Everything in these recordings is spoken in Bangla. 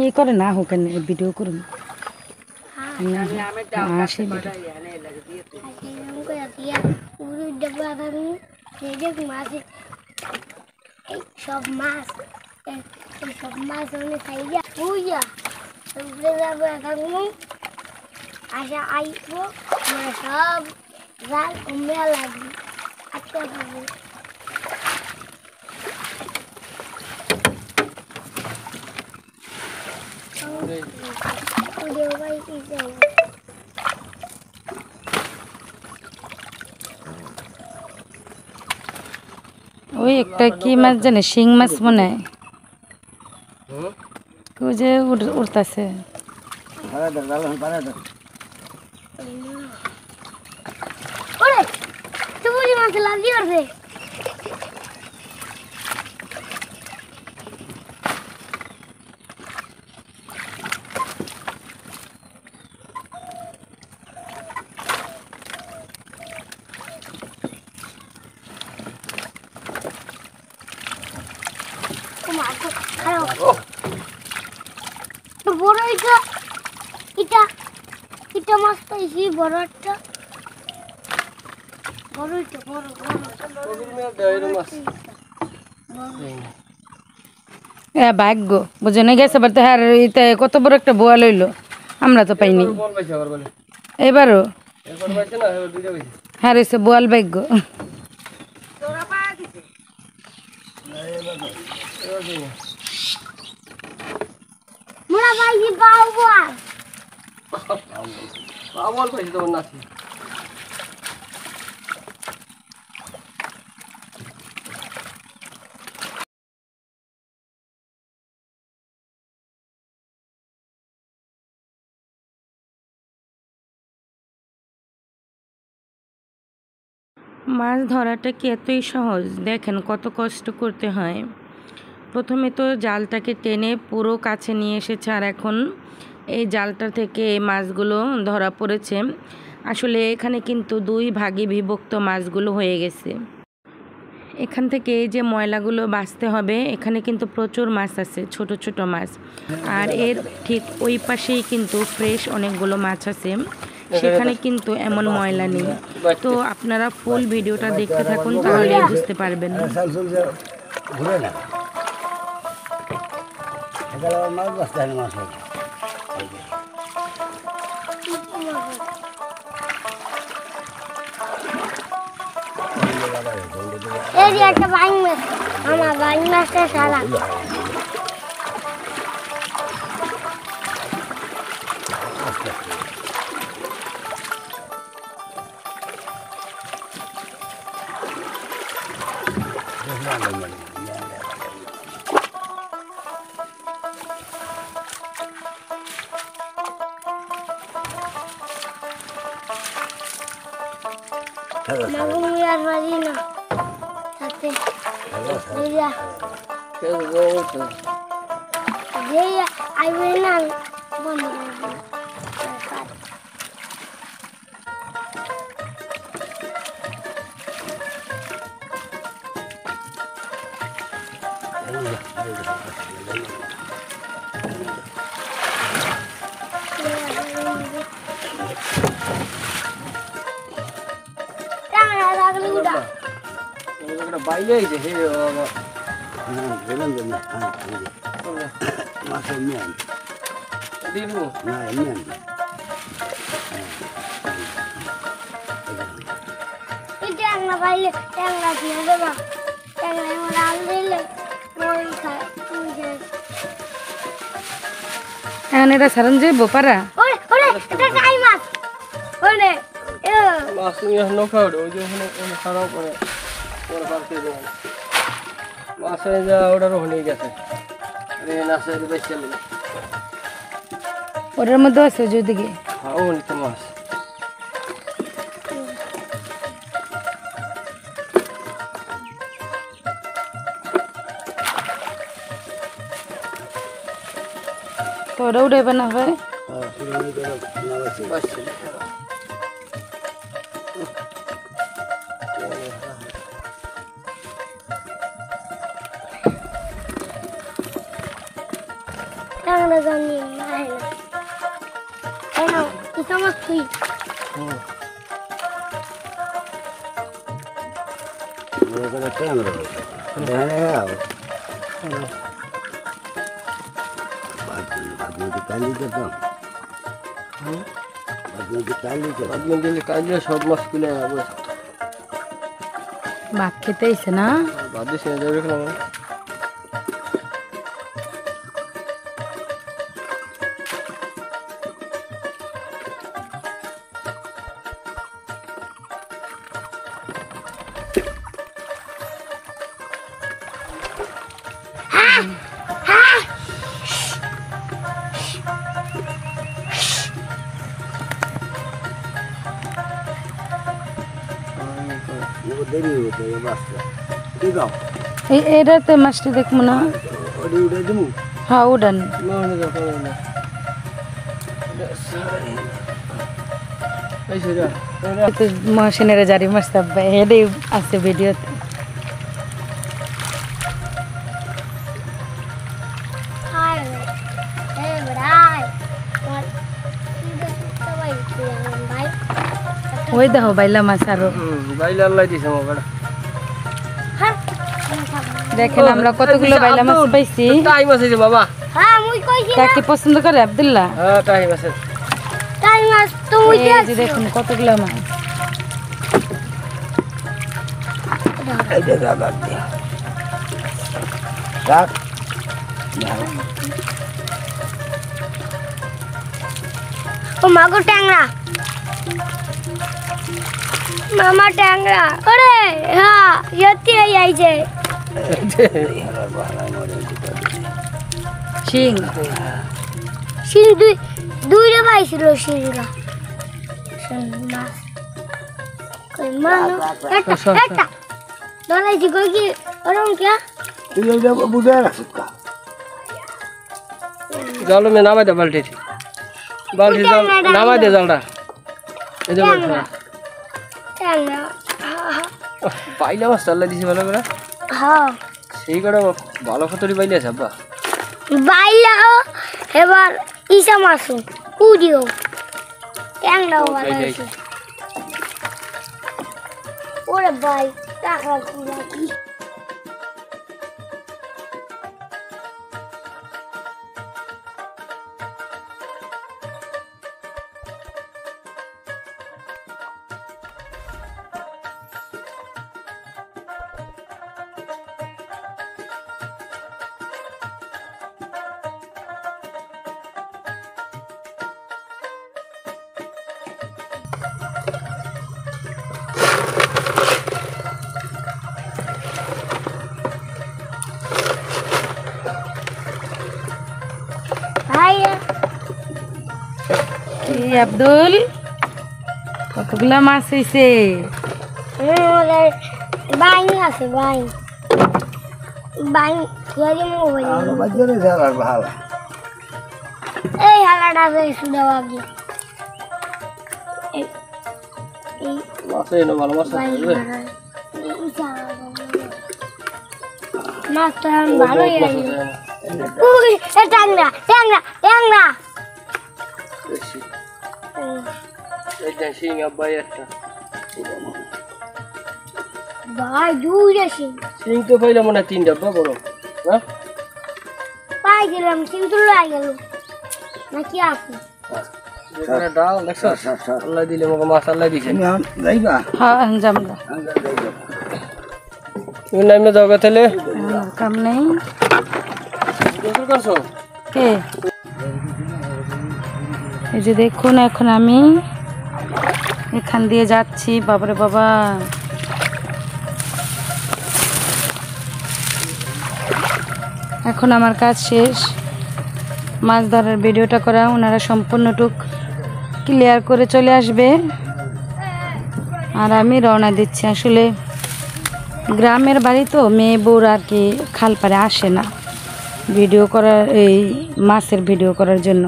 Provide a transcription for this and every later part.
ये करे ना हो करने वीडियो करो আসে সব মাছ অনেক খাইয়া বুঝা যাবো এখন আসা আইবো সব জাল মেলা লাগবে আটকে থাকবে ওই একটা কি মাছ জানে শিং মাছ মনে হয় ওই যে উড়তাছে বড় এটা মাছ পাইছি বড় একটা বড় ভাগ্য বুঝে গেছে তো হ্যাঁ কত বড় একটা বোয়া লইলো আমরা তো পাইনি এবারও হ্যাঁ রয়েছে বোয়াল ভাগ্য মোরা পাইছি বাউবল পাইছি তো নাকি মাছ ধরাটা কি এতই সহজ দেখেন কত কষ্ট করতে হয় প্রথমে তো জালটাকে টেনে পুরো কাছে নিয়ে এসেছে আর এখন এই জালটা থেকে এই মাছগুলো ধরা পড়েছে আসলে এখানে কিন্তু দুই ভাগে বিভক্ত মাছগুলো হয়ে গেছে এখান থেকে এই যে ময়লাগুলো বাছতে হবে এখানে কিন্তু প্রচুর মাছ আছে ছোট ছোট মাছ আর এর ঠিক ওই পাশেই কিন্তু ফ্রেশ অনেকগুলো মাছ আছে সেখানে কিন্তু এমন ময়লা নেই তো আপনারা ফুল ভিডিওটা দেখতে থাকুন তাহলে বুঝতে পারবেন এই যে একটা বাইং মাছ আমার বাইং মাছটা সারা Magumiar Marina. Ate. Dia. Dia ai venan. Bon. বাইরে এই যে হে বেলন দেন মাছের মেন দিব না মেন পাইলে ট্যাংরা দিয়ে দেবা ট্যাংরা এমন আল দিলে মই খায় এখন এটা সারণ যে বোপারা ওরে ওরে এটা টাই মাছ ওরে এ মাছ নিয়ে নৌকা ওঠে ওই যে ওখানে খারাপ করে ওরা পারতে দেবেন মাছের যা ওটার ওখানে গেছে নাচে বেশি চলে ওটার মধ্যে আছে যদিকে হ্যাঁ ওখানে তো মাছ তো ওটা উঠাইবে না হয় বাসছে ট্যাংরা জানি নাই না কেন কি সমস্ত তুই এখানে ক্যামেরা হ্যাঁ বাদমতি কালি যেতাম বাদমতি কালি যেতাম আপনি গেলে কাজে সব মাছ কিনে আনবো ভাত খেতে আইছে না বাদ দিয়ে সে যাবে খেলাম দেরি হতো এই মাছটা ঠিক আছে এটাতে মাছটা দেখবো না ওটি উঠে দেবো হ্যাঁ উড়ান মনে যখন এই সেটা মহসিনের জারি মাছটা হেডে আছে ভিডিওতে হায় এ বড়াই সবাই ভাই ওই দেখো বাইলা মাছ আরো বাইলে আল্লাহ দিছে মোবাইল হ্যাঁ দেখেন আমরা কতগুলো বাইলা মাছ পাইছি টাইম আছে যে বাবা হ্যাঁ মুই কইছি তা কি পছন্দ করে আব্দুল্লাহ হ্যাঁ টাইম আছে টাই মাছ তো মুই এই যে দেখুন কতগুলো মাছ এইটা রাখ দিয়া রাখ ও মাগো ট্যাংরা মামা ট্যাংরা ওরে হ্যাঁ ইয়তি আইছে শিং শিং দুই রে পাইছিল শিংরা মাছ কই মানো এটা এটা দলাইছি কই কি ওরম কি তুই এইটা বুঝে রাখিস কা জাল মে নামাই দে বালতি বালতি জাল নামাই দে জালটা এই যে ট্যাংরা বাইলে মাছ আল্লাহ দিছে ভালো করে হ্যাঁ সেই করে ভালো ফতরি বাইলে আছে আব্বা বাইলাও এবার ইসা মাসু কুডিও ট্যাংরাও বানাইছে ওরে ভাই টাকা কি এই আব্দুল কতগুলা মাছ হইছে বাইং আছে বাইং বাইং গেলে মোবাইল আর বাজারে যাওয়ার ভালো এই হালাটা বেশ দেওয়া গিয়ে এই মাছ এনে ভালো মাছ বাইং আছে মাছ তো ভালোই লাগে উই ট্যাংরা ট্যাংরা ট্যাংরা এই যে শিং আব্বা একটা ভাই দুই রেছি শিং তো পাইলাম মনে হয় 3 ডাব্বা বড় হ্যাঁ পাই গেলাম কিন্তু লাই গেল নাকি আছে এখানে ডাল দেখছো আল্লাহ দিলে মগে মাছ আল্লাহ দিছে তুমি এখন যাইবা হ্যাঁ জামগা আমরা যাইবা তুমি নামে যাও তাহলে আমার কাম নেই গোসল করছো কে এই যে দেখুন এখন আমি এখান দিয়ে যাচ্ছি বাবারে বাবা এখন আমার কাজ শেষ মাছ ধরার ভিডিওটা করা ওনারা সম্পূর্ণটুক ক্লিয়ার করে চলে আসবে আর আমি রওনা দিচ্ছি আসলে গ্রামের বাড়ি তো মেয়ে বউর আর কি খাল পারে আসে না ভিডিও করার এই মাছের ভিডিও করার জন্য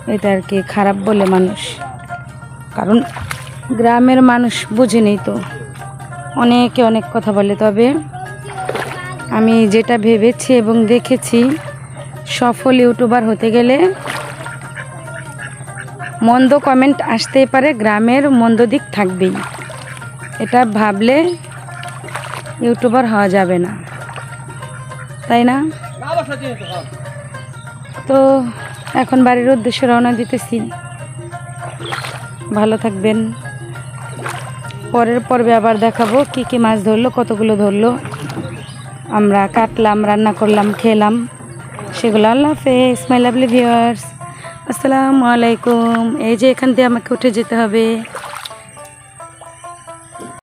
এটা আর কি খারাপ বলে মানুষ কারণ গ্রামের মানুষ বুঝেনি তো অনেকে অনেক কথা বলে তবে আমি যেটা ভেবেছি এবং দেখেছি সফল ইউটিউবার হতে গেলে মন্দ কমেন্ট আসতেই পারে গ্রামের মন্দ দিক থাকবেই এটা ভাবলে ইউটিউবার হওয়া যাবে না তাই না তো এখন বাড়ির উদ্দেশ্যে রওনা দিতেছি ভালো থাকবেন পরের পর্বে আবার দেখাবো কি কি মাছ ধরলো কতগুলো ধরলো আমরা কাটলাম রান্না করলাম খেলাম সেগুলো আল্লাহ হাফেজ মাই লাভলি ভিউয়ার্স আসসালামু আলাইকুম এই যে এখান দিয়ে আমাকে উঠে যেতে হবে